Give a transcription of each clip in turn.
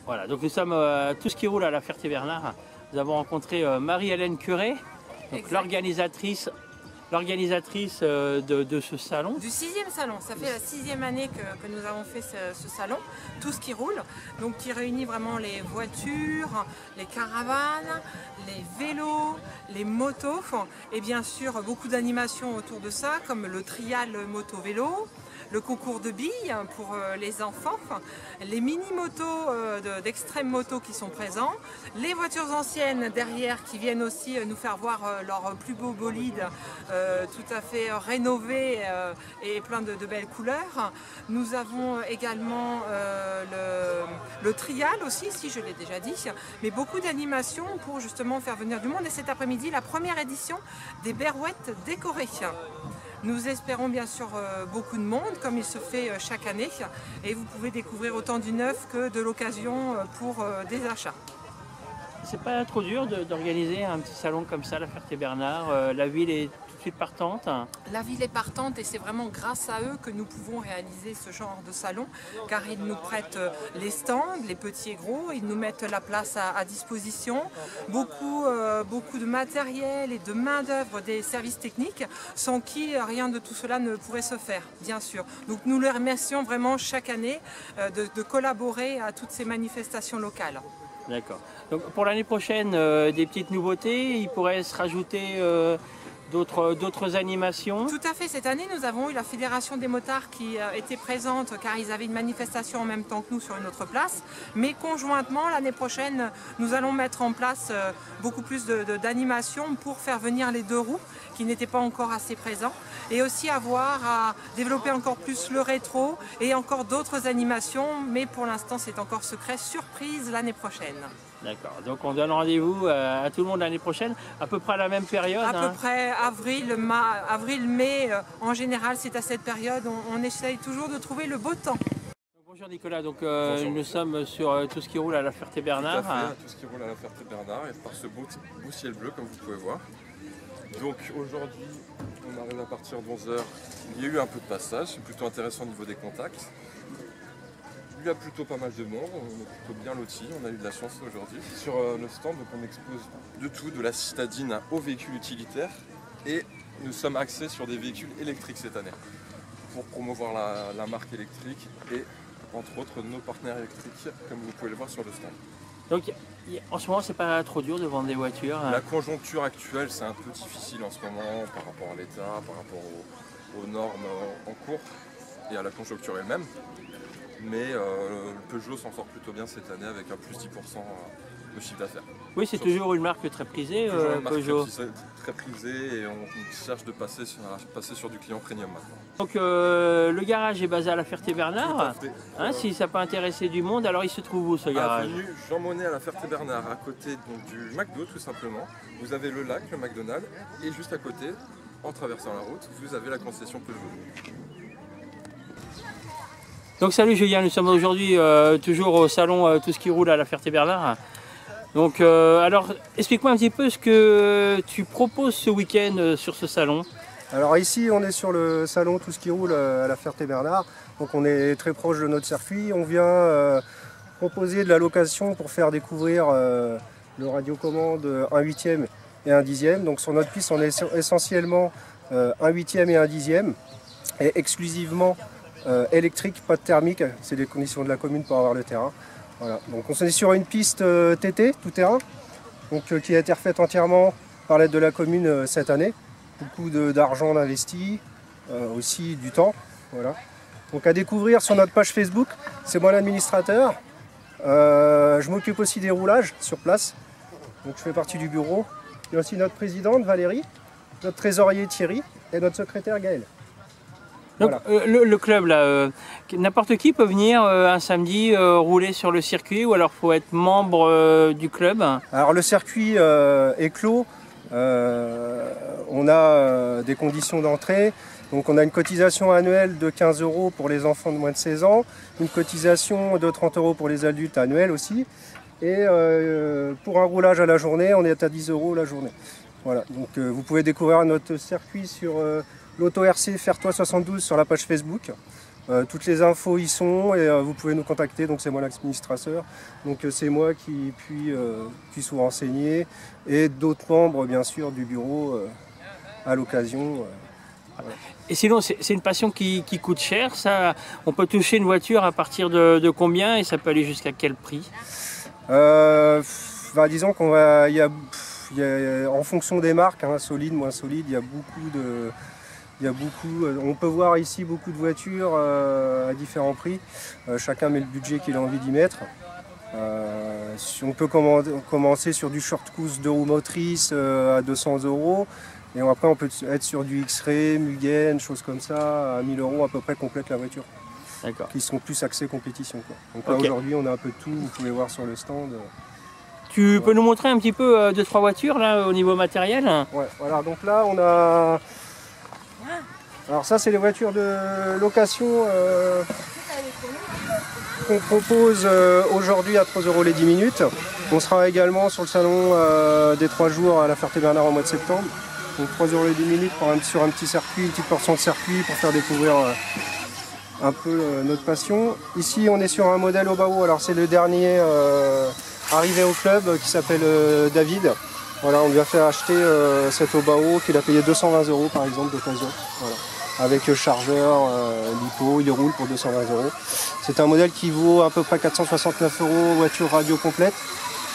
Voilà, donc nous sommes tout ce qui roule à la Ferté-Bernard. Nous avons rencontré Marie-Hélène Curé, l'organisatrice de ce salon. Du 6e salon, ça fait la 6e année que nous avons fait ce salon, tout ce qui roule, donc qui réunit vraiment les voitures, les caravanes, les vélos, les motos et bien sûr beaucoup d'animations autour de ça comme le trial moto-vélo, le concours de billes pour les enfants, les mini-motos d'extrême moto qui sont présents, les voitures anciennes derrière qui viennent aussi nous faire voir leurs plus beaux bolides tout à fait rénovés et plein de belles couleurs. Nous avons également le trial aussi, si je l'ai déjà dit, mais beaucoup d'animations pour justement faire venir du monde. Et cet après-midi, la première édition des Berouettes décorées. Nous espérons bien sûr beaucoup de monde, comme il se fait chaque année, et vous pouvez découvrir autant du neuf que de l'occasion pour des achats. C'est pas trop dur d'organiser un petit salon comme ça, la Ferté-Bernard. La ville est tout de suite partante. La ville est partante et c'est vraiment grâce à eux que nous pouvons réaliser ce genre de salon, car ils nous prêtent les stands, les petits et gros, ils nous mettent la place à disposition, beaucoup de matériel et de main d'œuvre des services techniques, sans qui rien de tout cela ne pourrait se faire, bien sûr. Donc nous les remercions vraiment chaque année de collaborer à toutes ces manifestations locales. D'accord. Donc pour l'année prochaine, des petites nouveautés, il pourrait se rajouter d'autres animations. Tout à fait, cette année nous avons eu la Fédération des motards qui était présente car ils avaient une manifestation en même temps que nous sur une autre place. Mais conjointement, l'année prochaine, nous allons mettre en place beaucoup plus d'animations pour faire venir les deux roues qui n'étaient pas encore assez présents. Et aussi avoir à développer encore plus le rétro et encore d'autres animations. Mais pour l'instant, c'est encore secret, surprise l'année prochaine. D'accord, donc on donne rendez-vous à tout le monde l'année prochaine, à peu près à la même période. À peu près avril, mai, en général c'est à cette période, on essaye toujours de trouver le beau temps. Bonjour Nicolas, donc nous sommes sur tout ce qui roule à la Ferté-Bernard. Tout à fait, tout ce qui roule à la Ferté-Bernard et par ce beau ciel bleu comme vous pouvez voir. Donc aujourd'hui on arrive à partir de 11 h, il y a eu un peu de passage, c'est plutôt intéressant au niveau des contacts. Il y a plutôt pas mal de monde, on est plutôt bien lotis, on a eu de la chance aujourd'hui. Sur le stand, donc on expose de tout, de la citadine aux véhicules utilitaires et nous sommes axés sur des véhicules électriques cette année pour promouvoir la marque électrique et entre autres nos partenaires électriques comme vous pouvez le voir sur le stand. Donc en ce moment c'est pas trop dur de vendre des voitures. La conjoncture actuelle c'est un peu difficile en ce moment par rapport à l'État, par rapport aux normes en cours et à la conjoncture elle-même. Mais Peugeot s'en sort plutôt bien cette année avec un plus 10% de chiffre d'affaires. Oui, c'est toujours une marque très prisée, Peugeot. Très prisée et on cherche de passer sur du client premium maintenant. Donc le garage est basé à la Ferté-Bernard. Hein, si ça peut intéresser du monde, alors il se trouve où ce garage? Avenue Jean Monnet à la Ferté-Bernard, à côté donc, du McDo tout simplement. Vous avez le lac, le McDonald's, et juste à côté, en traversant la route, vous avez la concession Peugeot. Donc salut Julien, nous sommes aujourd'hui toujours au salon Tout ce qui roule à la Ferté-Bernard. Donc alors explique-moi un petit peu ce que tu proposes ce week-end sur ce salon. Alors ici on est sur le salon Tout ce qui roule à la Ferté-Bernard. Donc on est très proche de notre circuit. On vient proposer de la location pour faire découvrir le radiocommande 1/8 et 1/10. Donc sur notre piste on est essentiellement 1/8 et 1/10 et exclusivement électrique, pas de thermique, c'est les conditions de la commune pour avoir le terrain. Voilà. Donc on est sur une piste TT, tout terrain, donc, qui a été refaite entièrement par l'aide de la commune cette année. Beaucoup d'argent investi, aussi du temps. Voilà. Donc à découvrir sur notre page Facebook, c'est moi l'administrateur. Je m'occupe aussi des roulages sur place, donc je fais partie du bureau. Il y a aussi notre présidente Valérie, notre trésorier Thierry et notre secrétaire Gaël. Donc voilà. Le club, là, n'importe qui peut venir un samedi rouler sur le circuit ou alors il faut être membre du club? Alors le circuit est clos, on a des conditions d'entrée, donc on a une cotisation annuelle de 15 € pour les enfants de moins de 16 ans, une cotisation de 30 € pour les adultes annuels aussi, et pour un roulage à la journée, on est à 10 € la journée. Voilà, donc vous pouvez découvrir notre circuit sur l'Auto RC Fertois 72 sur la page Facebook. Toutes les infos y sont et vous pouvez nous contacter, donc c'est moi l'administrateur, donc c'est moi qui puisse vous renseigner et d'autres membres bien sûr du bureau à l'occasion. Voilà. Et sinon c'est une passion qui coûte cher, ça, on peut toucher une voiture à partir de combien et ça peut aller jusqu'à quel prix? Disons qu'on va, en fonction des marques, hein, solide, moins solide, il y a beaucoup, on peut voir ici beaucoup de voitures à différents prix. Chacun met le budget qu'il a envie d'y mettre. On peut commencer sur du short course 2 roues motrices à 200 €. Et après on peut être sur du X-Ray, Mugen, choses comme ça, à 1000 € à peu près complète la voiture. D'accord. Qui sont plus axés compétition, quoi. Donc là aujourd'hui on a un peu de tout, vous pouvez voir sur le stand. Tu peux nous montrer un petit peu 2-3 voitures là au niveau matériel? Ouais, voilà, donc là on a... Alors ça c'est les voitures de location qu'on propose aujourd'hui à 3 € les 10 minutes. On sera également sur le salon des 3 jours à la Ferté-Bernard au mois de septembre. Donc 3 € les 10 minutes sur un petit circuit, une petite portion de circuit pour faire découvrir un peu notre passion. Ici on est sur un modèle Obao, alors c'est le dernier arrivé au club qui s'appelle David. Voilà, on lui a fait acheter cet Obao qu'il a payé 220 € par exemple d'occasion. Voilà. Avec chargeur, lipo, il roule pour 220 €. C'est un modèle qui vaut à peu près 469 €, voiture radio complète.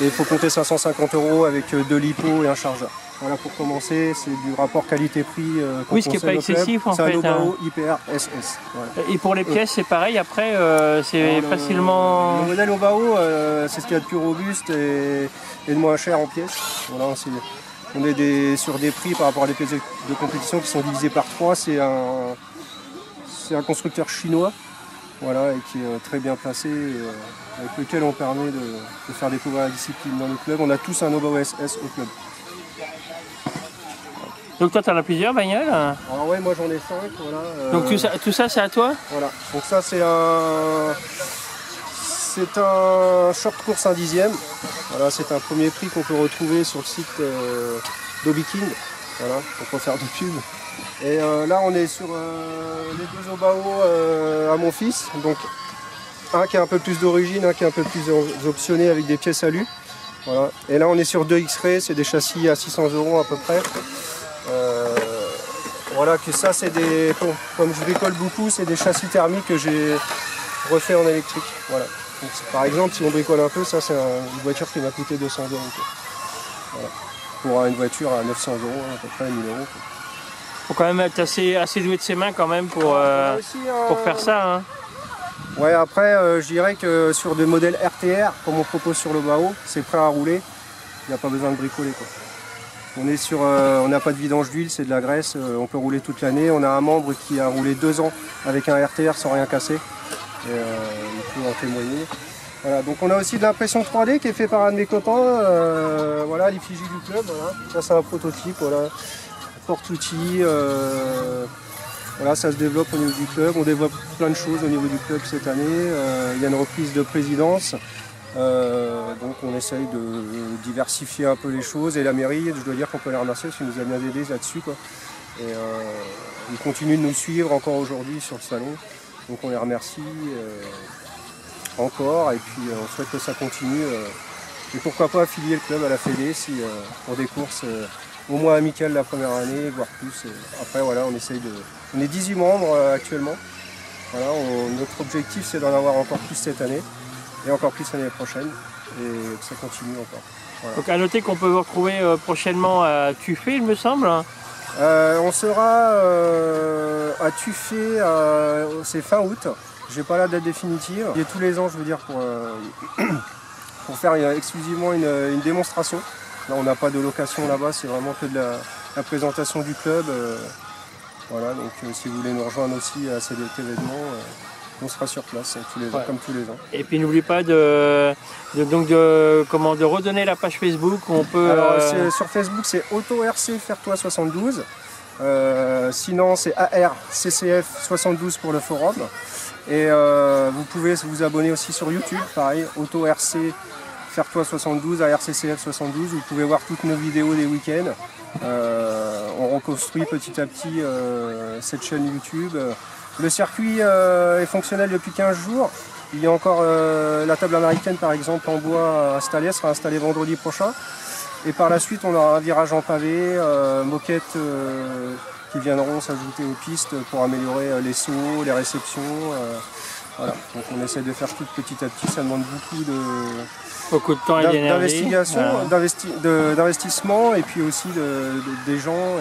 Et il faut compter 550 € avec 2 lipos et un chargeur. Voilà, pour commencer, c'est du rapport qualité-prix. Oui, ce qui n'est pas excessif en fait. C'est un Obao IPR SS. Voilà. Et pour les pièces, c'est pareil, après, c'est facilement... Le modèle Obao, c'est ce qu'il y a de plus robuste et de moins cher en pièces. Voilà, on est sur des prix par rapport à des pièces de compétition qui sont divisées par 3. C'est un constructeur chinois, voilà, et qui est très bien placé, avec lequel on permet de faire découvrir la discipline dans le club. On a tous un Obao SS au club. Donc toi tu en as plusieurs bagnoles? Alors ouais, moi j'en ai 5, voilà. Donc tout ça c'est à toi? Voilà, donc ça c'est un short course 1/10. Voilà, c'est un premier prix qu'on peut retrouver sur le site d'Hobby King. Voilà, pour pas faire de pub. Et là on est sur les 2 Obao à mon fils. Donc un qui est un peu plus d'origine, un qui est un peu plus optionné avec des pièces alu. Voilà. Et là on est sur 2 X-Ray, c'est des châssis à 600 € à peu près. Voilà, que ça c'est des, comme je bricole beaucoup, c'est des châssis thermiques que j'ai refait en électrique. Voilà. Donc, par exemple, si on bricole un peu, ça c'est une voiture qui m'a coûté 200 €. Voilà. Pour une voiture à 900 € à peu près, 1000 €. Faut quand même être assez doué de ses mains quand même pour faire ça. Hein. Ouais, après je dirais que sur des modèles RTR, comme on propose sur le Obao, c'est prêt à rouler, il n'y a pas besoin de bricoler, quoi. On n'a pas de vidange d'huile, c'est de la graisse, on peut rouler toute l'année. On a un membre qui a roulé 2 ans avec un RTR sans rien casser, et, il peut en témoigner. Voilà, donc on a aussi de l'impression 3D qui est fait par un de mes copains, voilà, l'effigie du club, voilà. Ça c'est un prototype, voilà, porte-outils, voilà, ça se développe au niveau du club, on développe plein de choses au niveau du club cette année, il y a une reprise de présidence. Donc on essaye de diversifier un peu les choses et la mairie, je dois dire qu'on peut les remercier parce qu'ils nous a bien aidés là-dessus, quoi. Et ils continuent de nous suivre encore aujourd'hui sur le salon, donc on les remercie encore et puis on souhaite que ça continue et pourquoi pas affilier le club à la Fédé si, pour des courses au moins amicales la première année, voire plus. Après voilà, on est 18 membres actuellement, voilà, notre objectif c'est d'en avoir encore plus cette année. Et encore plus l'année prochaine, et que ça continue encore. Voilà. Donc à noter qu'on peut vous retrouver prochainement à Tuffet, il me semble. On sera à Tuffet, c'est fin août, j'ai pas la date définitive. Et tous les ans, je veux dire, pour faire exclusivement une démonstration. Là on n'a pas de location là-bas, c'est vraiment que de la présentation du club. Voilà, donc si vous voulez nous rejoindre aussi à cet événement, on sera sur place tous les ans, comme tous les ans. Et puis n'oublie pas de redonner la page Facebook. On peut. Alors, sur Facebook, c'est AutoRC Fertois 72. Sinon, c'est ARCCF 72 pour le forum. Et vous pouvez vous abonner aussi sur YouTube, pareil, AutoRC Fertois 72, ARCCF 72. Vous pouvez voir toutes nos vidéos des week-ends. On reconstruit petit à petit cette chaîne YouTube. Le circuit est fonctionnel depuis 15 jours. Il y a encore la table américaine par exemple en bois installée, elle sera installée vendredi prochain. Et par la suite on aura un virage en pavé, moquettes qui viendront s'ajouter aux pistes pour améliorer les sauts, les réceptions. Voilà. Donc on essaie de faire tout petit à petit, ça demande beaucoup de temps et d'énergie. D'investissement et puis aussi des gens.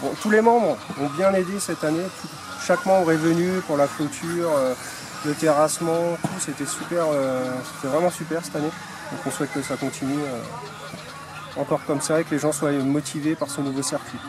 Bon, tous les membres ont bien aidé cette année. Chaque membre est venu pour la clôture, le terrassement, tout. C'était super, c'était vraiment super cette année. Donc on souhaite que ça continue encore comme ça et que les gens soient motivés par ce nouveau circuit.